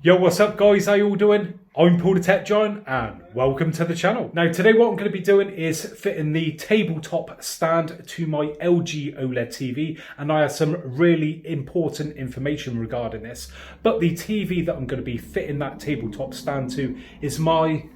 Yo, what's up guys, how you all doing? I'm Paul the Tech Giant and welcome to the channel. Now today what I'm going to be doing is fitting the tabletop stand to my LG OLED TV, and I have some really important information regarding this. But the TV that I'm going to be fitting that tabletop stand to is my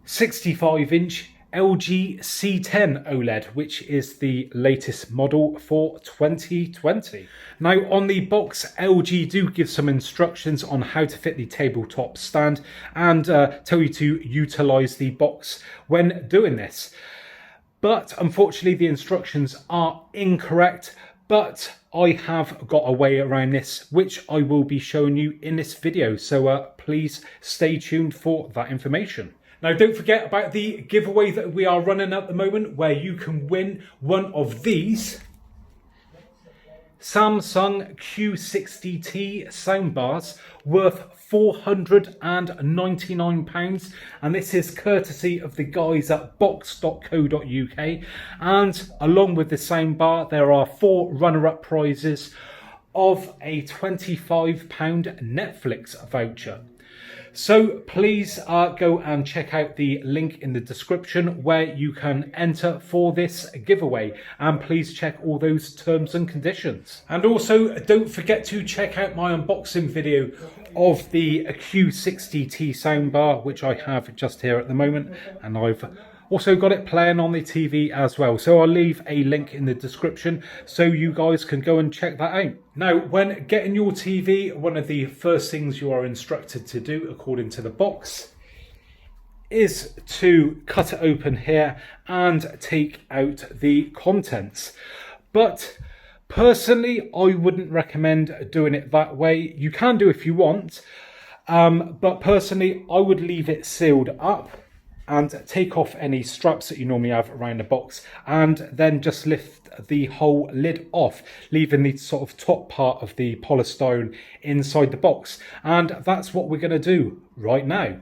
65-inch LG C10 OLED, which is the latest model for 2020. Now on the box, LG do give some instructions on how to fit the tabletop stand and tell you to utilize the box when doing this. But unfortunately the instructions are incorrect, but I have got a way around this, which I will be showing you in this video. So please stay tuned for that information. Now, don't forget about the giveaway that we are running at the moment, where you can win one of these Samsung Q60T soundbars worth £499, and this is courtesy of the guys at box.co.uk. And along with the soundbar, there are 4 runner-up prizes of a £25 Netflix voucher. So please go and check out the link in the description where you can enter for this giveaway, and please check all those terms and conditions. And also don't forget to check out my unboxing video of the Q60T soundbar, which I have just here at the moment, and I've also got it playing on the TV as well. So I'll leave a link in the description so you guys can go and check that out. Now, when getting your TV, one of the first things you are instructed to do, according to the box, is to cut it open here and take out the contents. But personally, I wouldn't recommend doing it that way. You can do if you want, but personally, I would leave it sealed up and take off any straps that you normally have around the box, and then just lift the whole lid off, leaving the sort of top part of the polystyrene inside the box. And that's what we're going to do right now.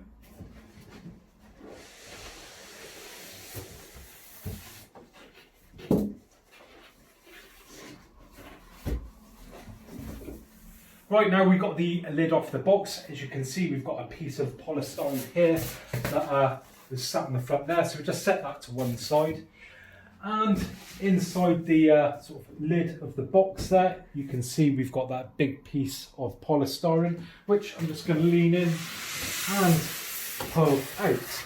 Right, now we've got the lid off the box. As you can see, we've got a piece of polystyrene here that is sat in the front there, so we just set that to one side. And inside the sort of lid of the box there, you can see we've got that big piece of polystyrene, which I'm just going to lean in and pull out.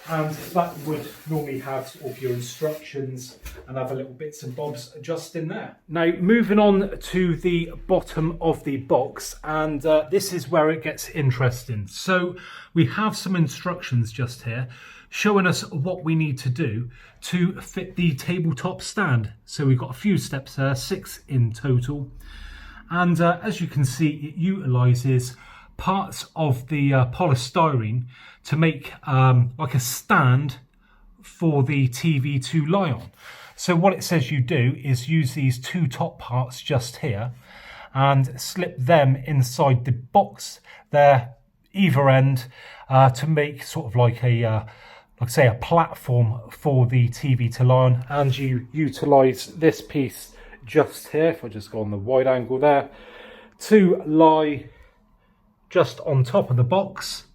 And that would normally have sort of your instructions and have a little bits and bobs just in there. Now, moving on to the bottom of the box, and this is where it gets interesting. So we have some instructions just here showing us what we need to do to fit the tabletop stand. So we've got a few steps there, 6 in total. And as you can see, it utilizes parts of the polystyrene to make like a stand for the TV to lie on. So what it says you do is use these 2 top parts just here and slip them inside the box there, either end, to make sort of like a like say a platform for the TV to lie on. And you utilize this piece just here, if I just go on the wide angle there, to lie just on top of the box,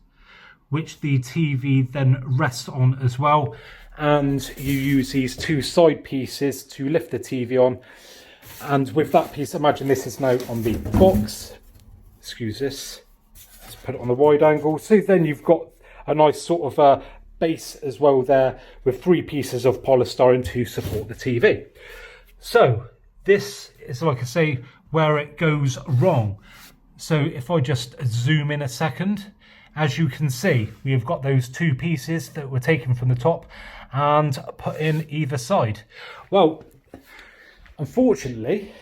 which the TV then rests on as well. And you use these 2 side pieces to lift the TV on. And with that piece, imagine this is now on the box. Excuse this. Let's put it on the wide angle. So then you've got a nice sort of base as well there, with 3 pieces of polystyrene to support the TV. So this is, like I say, where it goes wrong. So if I just zoom in a second, as you can see, we have got those 2 pieces that were taken from the top and put in either side. Well, unfortunately,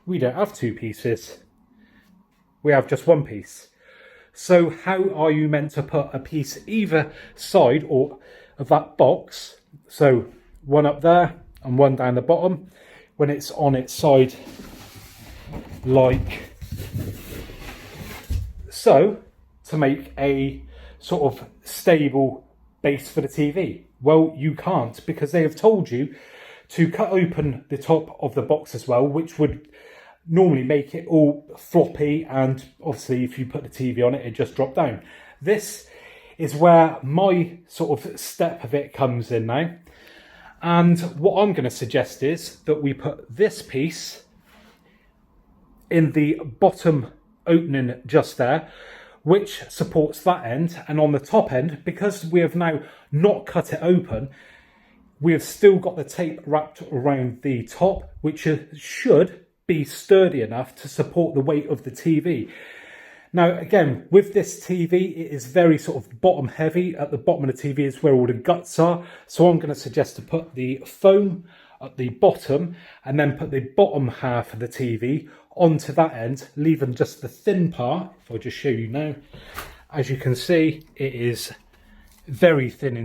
we don't have 2 pieces. We have just 1 piece. So how are you meant to put a piece either side or of that box, so one up there and one down the bottom, when it's on its side like so, to make a sort of stable base for the TV? Well, you can't, because they have told you to cut open the top of the box as well, which would normally make it all floppy, and obviously if you put the TV on it, it just dropped down. This is where my sort of step of it comes in now. And what I'm going to suggest is that we put this piece in the bottom opening just there, which supports that end. And on the top end, because we have now not cut it open, we have still got the tape wrapped around the top, which should be sturdy enough to support the weight of the TV. Now, again, with this TV, it is very sort of bottom heavy. At the bottom of the TV is where all the guts are. So I'm going to suggest to put the foam at the bottom and then put the bottom half of the TV onto that end, leaving just the thin part. If I just show you now, as you can see, it is very thin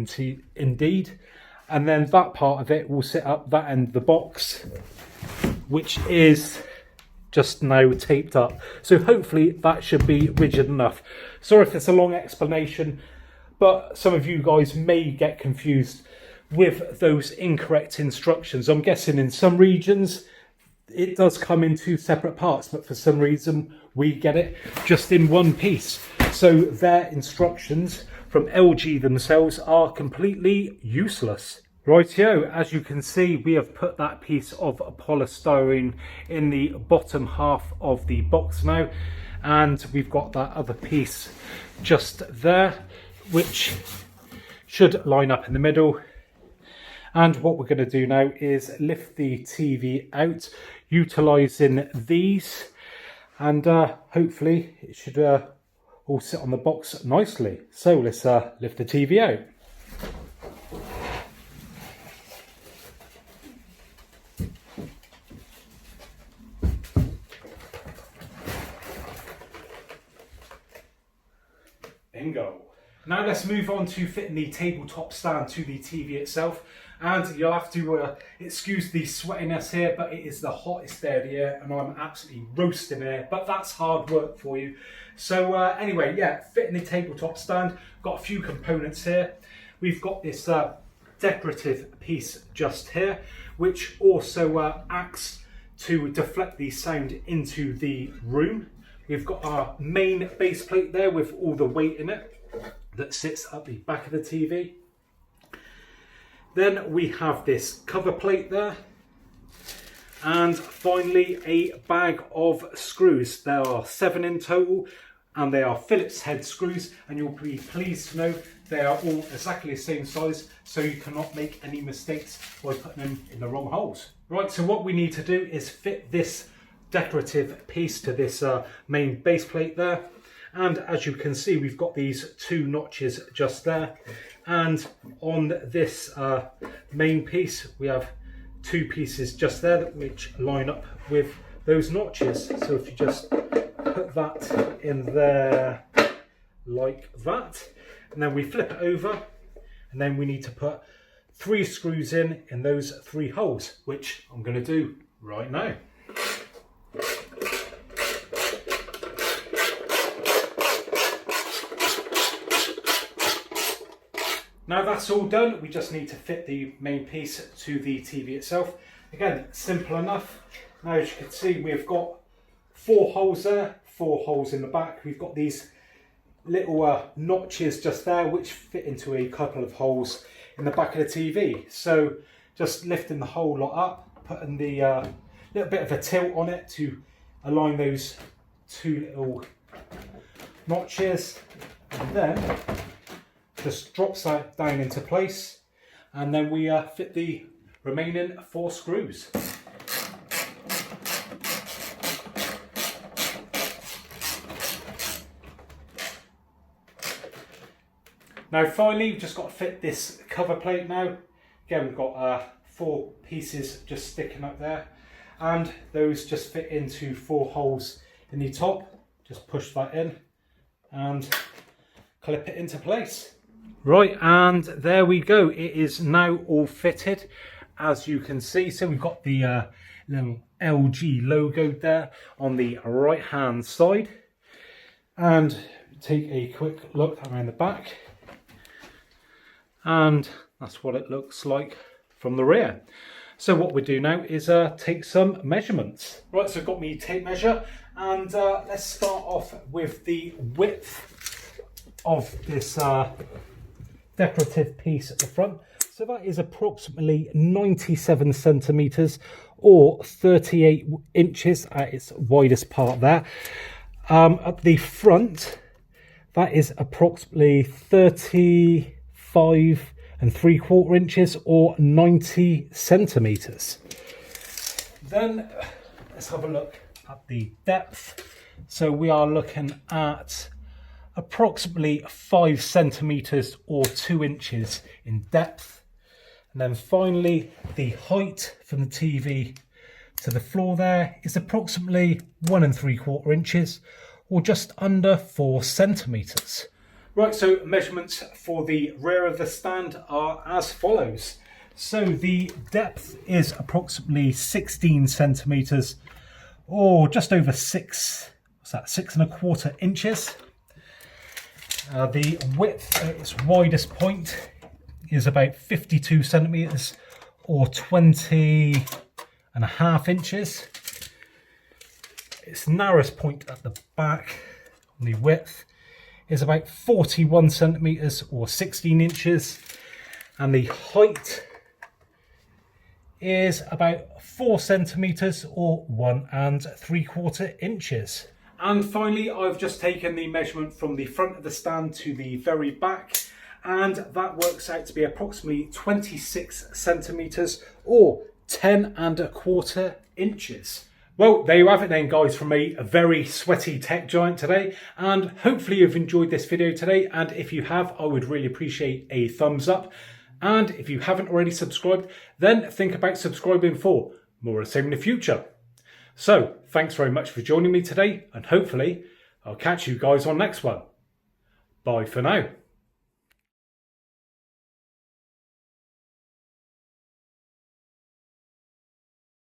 indeed. And then that part of it will sit up that end of the box, which is just now taped up. So hopefully that should be rigid enough. Sorry if it's a long explanation, but some of you guys may get confused with those incorrect instructions. I'm guessing in some regions it does come in two separate parts, but for some reason we get it just in one piece. So their instructions from LG themselves are completely useless. Rightio, as you can see, we have put that piece of polystyrene in the bottom half of the box now, and we've got that other piece just there, which should line up in the middle. And what we're going to do now is lift the TV out, utilising these, and hopefully it should all sit on the box nicely. So let's lift the TV out. Bingo. Now let's move on to fitting the tabletop stand to the TV itself. And you'll have to excuse the sweatiness here, but it is the hottest day of the year and I'm absolutely roasting here, but that's hard work for you. So anyway, yeah, fitting the tabletop stand. Got a few components here. We've got this decorative piece just here, which also acts to deflect the sound into the room. We've got our main base plate there with all the weight in it that sits at the back of the TV. Then we have this cover plate there. And finally, a bag of screws. There are 7 in total, and they are Phillips head screws. And you'll be pleased to know they are all exactly the same size, so you cannot make any mistakes by putting them in the wrong holes. Right, so what we need to do is fit this decorative piece to this main base plate there. And as you can see, we've got these 2 notches just there. And on this main piece, we have 2 pieces just there which line up with those notches. So if you just put that in there like that, and then we flip it over, and then we need to put 3 screws in those 3 holes, which I'm going to do right now. Now that's all done, we just need to fit the main piece to the TV itself. Again, simple enough. Now as you can see, we've got 4 holes there, 4 holes in the back. We've got these little notches just there which fit into a couple of holes in the back of the TV. So just lifting the whole lot up, putting the little bit of a tilt on it to align those 2 little notches, and then just drops that down into place, and then we fit the remaining 4 screws. Now finally, we've just got to fit this cover plate now. Again, we've got 4 pieces just sticking up there, and those just fit into 4 holes in the top. Just push that in and clip it into place. Right, and there we go. It is now all fitted, as you can see. So we've got the little LG logo there on the right hand side, and take a quick look around the back, and that's what it looks like from the rear. So what we do now is take some measurements. Right, so I've got my tape measure, and let's start off with the width of this decorative piece at the front. So that is approximately 97 centimeters or 38 inches at its widest part there. At the front, that is approximately 35 3/4 inches or 90 centimeters. Then let's have a look at the depth. So we are looking at approximately 5 centimeters or 2 inches in depth. And then finally, the height from the TV to the floor there is approximately 1 3/4 inches or just under 4 centimeters. Right, so measurements for the rear of the stand are as follows. So the depth is approximately 16 centimeters or just over 6 1/4 inches. The width at its widest point is about 52 centimeters or 20.5 inches. Its narrowest point at the back on the width is about 41 centimeters or 16 inches, and the height is about 4 centimeters or 1 3/4 inches. And finally, I've just taken the measurement from the front of the stand to the very back, and that works out to be approximately 26 centimeters or 10 1/4 inches. Well, there you have it then, guys, from a very sweaty tech giant today, and hopefully you've enjoyed this video today, and if you have, I would really appreciate a thumbs up, and if you haven't already subscribed, then think about subscribing for more of the same in the future. So, thanks very much for joining me today, and hopefully I'll catch you guys on next one. Bye for now.